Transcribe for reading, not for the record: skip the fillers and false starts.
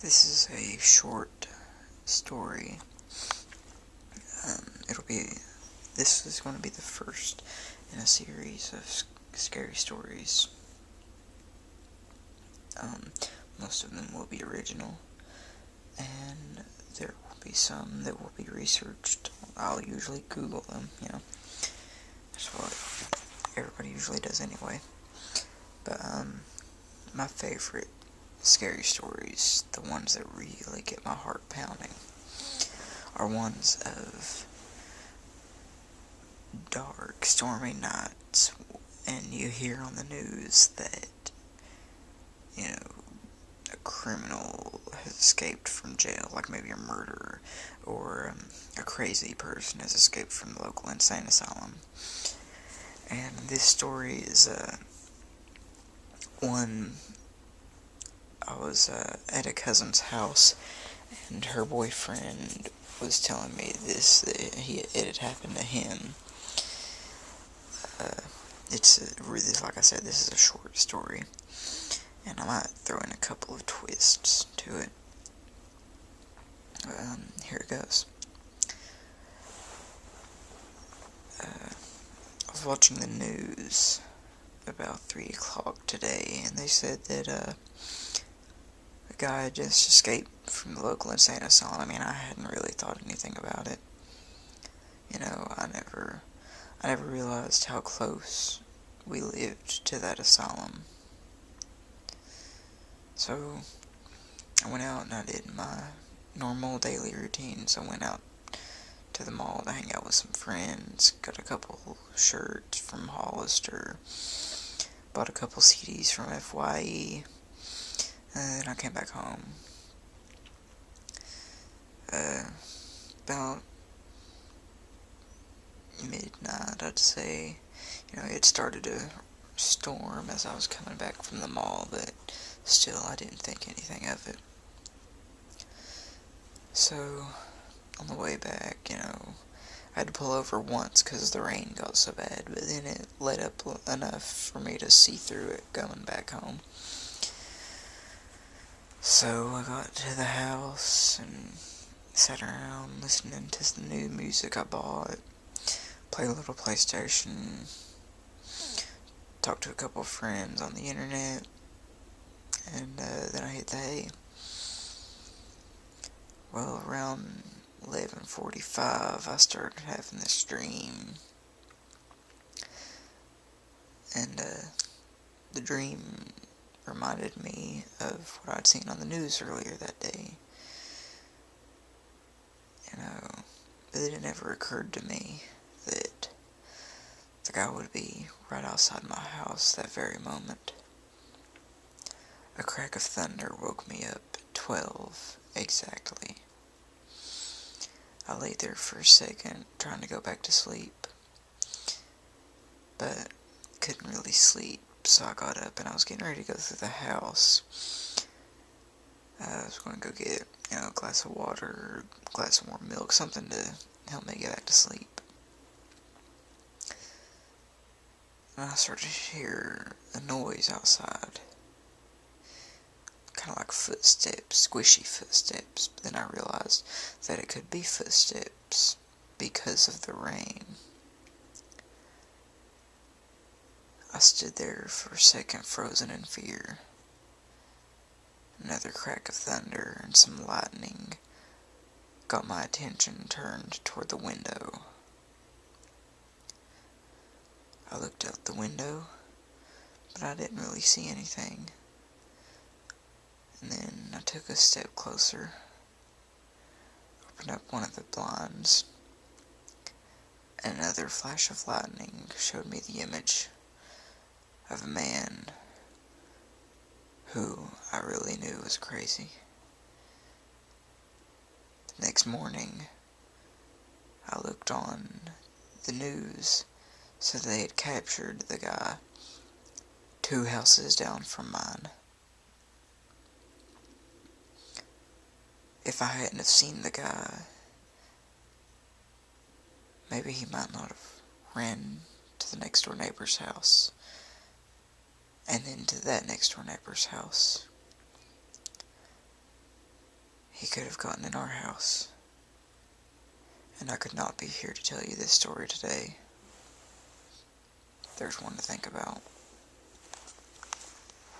This is a short story. This is going to be the first in a series of scary stories. Most of them will be original, and there will be some that will be researched. I'll usually Google them, that's what everybody usually does anyway. But, my favorite scary stories, the ones that really get my heart pounding, are ones of dark, stormy nights, and you hear on the news that, a criminal has escaped from jail, like maybe a murderer, or a crazy person has escaped from the local insane asylum. And this story is, one. I was at a cousin's house, and her boyfriend was telling me that it had happened to him. Like I said, this is a short story, and I might throw in a couple of twists to it. Here it goes. I was watching the news about 3 o'clock today, and they said that, a guy just escaped from the local insane asylum. I mean, I hadn't really thought anything about it. I never realized how close we lived to that asylum. So, I went out and I did my normal daily routines. I went out to the mall to hang out with some friends, got a couple shirts from Hollister, bought a couple CDs from FYE, and then I came back home. About midnight, I'd say. It started to storm as I was coming back from the mall, but still, I didn't think anything of it. So, on the way back, I had to pull over once because the rain got so bad, but then it let up enough for me to see through it going back home. So, I got to the house and sat around listening to the new music I bought, played a little PlayStation, talked to a couple of friends on the internet, and then I hit the hay. Well, around 11:45, I started having this dream, and the dream reminded me of what I'd seen on the news earlier that day. But it never occurred to me that the guy would be right outside my house that very moment. A crack of thunder woke me up at 12 exactly. I lay there for a second, trying to go back to sleep, but couldn't really sleep, so I got up and I was getting ready to go through the house. I was going to go get, a glass of water, a glass of warm milk, something to help me get back to sleep. And I started to hear a noise outside. Kind of like footsteps, squishy footsteps, but then I realized that it could be footsteps because of the rain. I stood there for a second, frozen in fear. Another crack of thunder and some lightning got my attention turned toward the window. I looked out the window, but I didn't really see anything. And then I took a step closer, opened up one of the blinds, and another flash of lightning showed me the image of a man who I really knew was crazy. The next morning, I looked on the news, so they had captured the guy 2 houses down from mine. If I hadn't have seen the guy, maybe he might not have ran to the next door neighbor's house, and then to that next door neighbor's house. he could have gotten in our house. And I could not be here to tell you this story today. There's one to think about.